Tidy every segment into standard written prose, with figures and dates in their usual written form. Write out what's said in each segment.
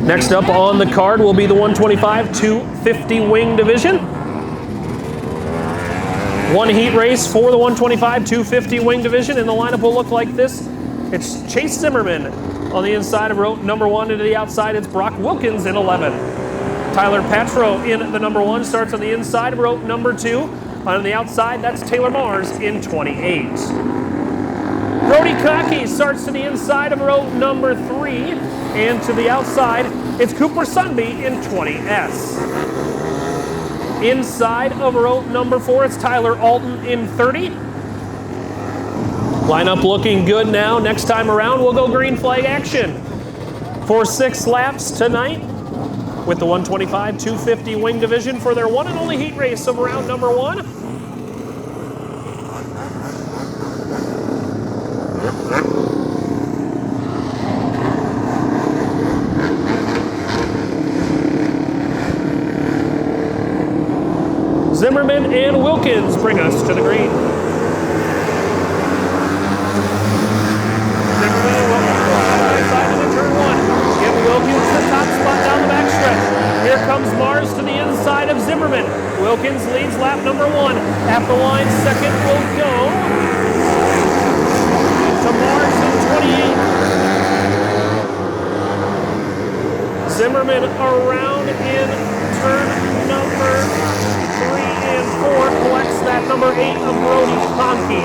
Next up on the card will be the 125-250 wing division. One heat race for the 125-250 wing division, and the lineup will look like this. It's Chace Zimmerman on the inside of row number 1, and to the outside it's Brock Wilkens in 11. Tylar Patrow in the number 1 starts on the inside of row number 2. On the outside, that's Taylor Mars in 28. Brody Kohnke starts to the inside of row number 3, and to the outside, it's Cooper Sundby in 20S. Inside of row number 4, it's Tylar Alton in 30. Lineup looking good now. Next time around, we'll go green flag action for 6 laps tonight with the 125-250 wing division for their one and only heat race of round number 1. Zimmerman and Wilkens bring us to the green. Zimmerman will go inside of the turn 1. Give Wilkens the top spot down the backstretch. Here comes Mars to the inside of Zimmerman. Wilkens leads lap number 1. At the line, second will go to Mars in 28. Zimmerman around in turn number 3 and 4, collects that number 8 of Brody Kohnke.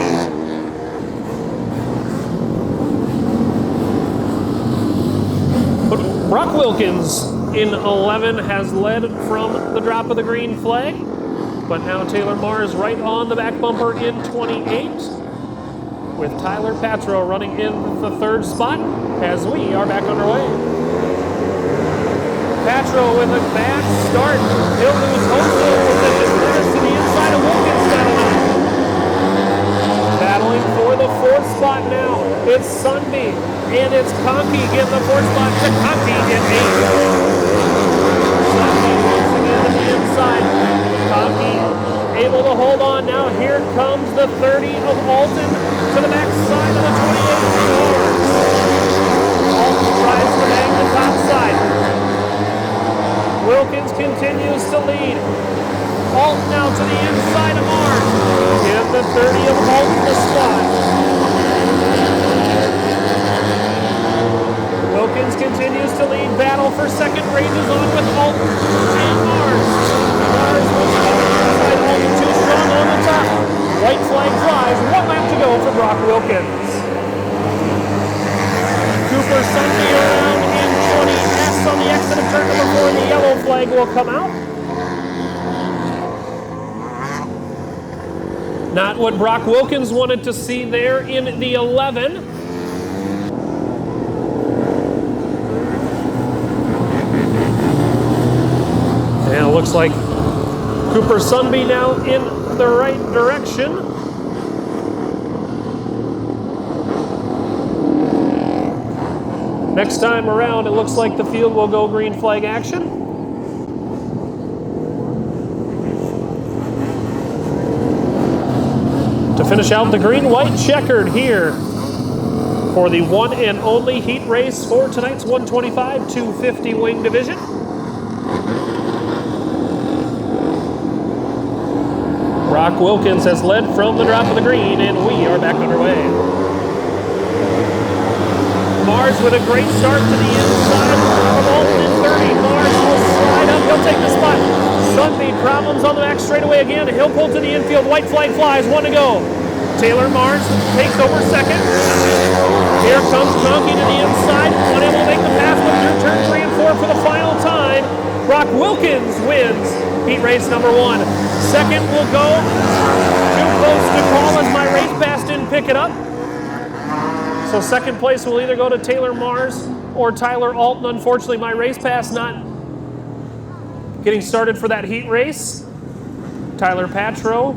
Brock Wilkens in 11 has led from the drop of the green flag, but now Taylor Mars right on the back bumper in 28, with Tylar Patrow running in the 3rd spot as we are back underway. Patrow with a bad start. He'll lose home field position. To the inside of Wilkens battling for the 4th spot now. It's Sundby and it's Kohnke getting the 4th spot to Kohnke in 8. Sundby once again to the inside. Kohnke able to hold on now. Here comes the 30 of Alton to the back side of the 28. Alton tries to bang the top side. Wilkens continues to lead. Alton now to the inside of Mars. Give the 30 of Alton the spot. Wilkens continues to lead. Battle for second rages on with Alton and Mars. Mars will go to the inside. Alton too strong on the top. White flag flies. 1 lap to go for Brock Wilkens. Cooper Sundby around in 20S on the exit of turn number 4. The yellow flag will come out. Not what Brock Wilkens wanted to see there in the 11. And it looks like Cooper Sundby now in the right direction. Next time around, it looks like the field will go green flag action. To finish out the green-white checkered here for the one and only heat race for tonight's 125-250 wing division. Brock Wilkens has led from the drop of the green, and we are back underway. Mars with a great start to the inside from Alton in 30. Mars will slide up. He'll take the spot. Sundby problems on the back straightaway again. He'll pull to the infield. White flag flies. 1 to go. Taylor Mars takes over second. Here comes Kohnke to the inside. Unable to make the pass, but through turn 3 and 4 for the final time. Brock Wilkens wins heat race number 1. Second will go. Too close to call as my race pass didn't pick it up. So second place will either go to Taylor Mars or Tylar Alton. Unfortunately, my race pass not getting started for that heat race. Tylar Patrow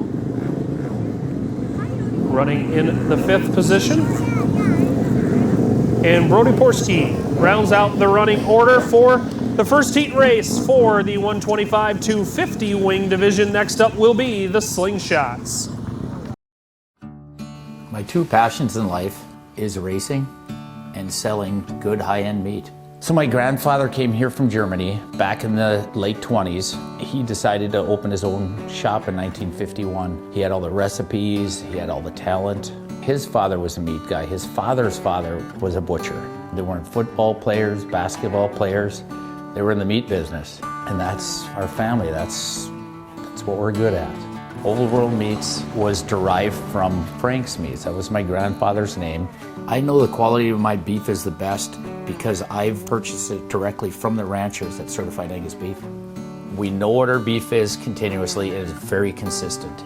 running in the 5th position. And Brody Portschy rounds out the running order for the first heat race for the 125-250 wing division. Next up will be the Slingshots. My 2 passions in life is racing and selling good high-end meat. So my grandfather came here from Germany back in the late 20s. He decided to open his own shop in 1951. He had all the recipes, he had all the talent. His father was a meat guy. His father's father was a butcher. They weren't football players, basketball players. They were in the meat business. And that's our family. That's what we're good at. Old World Meats was derived from Frank's Meats. That was my grandfather's name. I know the quality of my beef is the best because I've purchased it directly from the ranchers that certified Angus beef. We know what our beef is continuously. It is very consistent.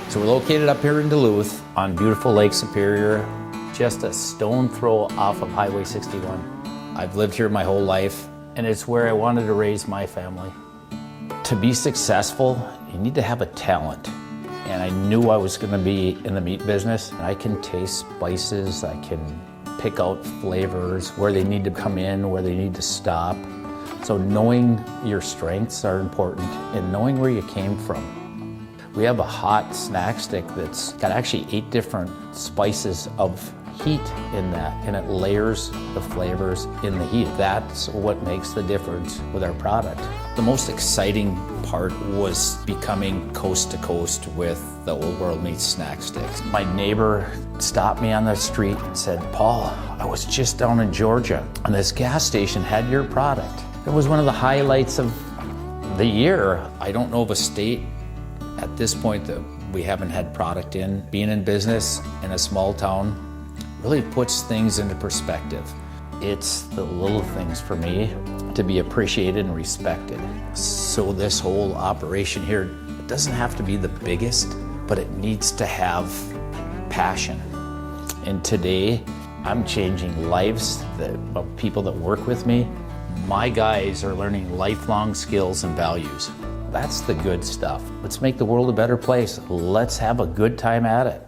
So we're located up here in Duluth on beautiful Lake Superior, just a stone throw off of Highway 61. I've lived here my whole life, and it's where I wanted to raise my family. To be successful, you need to have a talent. And I knew I was gonna be in the meat business. I can taste spices, I can pick out flavors, where they need to come in, where they need to stop. So knowing your strengths are important and knowing where you came from. We have a hot snack stick that's got actually 8 different spices of heat in that, and it layers the flavors in the heat. That's what makes the difference with our product. The most exciting part was becoming coast to coast with the Old World Meats snack sticks. My neighbor stopped me on the street and said, "Paul, I was just down in Georgia and this gas station had your product." It was one of the highlights of the year. I don't know of a state at this point that we haven't had product in. Being in business in a small town really puts things into perspective. It's the little things for me to be appreciated and respected. So this whole operation here, it doesn't have to be the biggest, but it needs to have passion. And today, I'm changing lives of people that work with me. My guys are learning lifelong skills and values. That's the good stuff. Let's make the world a better place. Let's have a good time at it.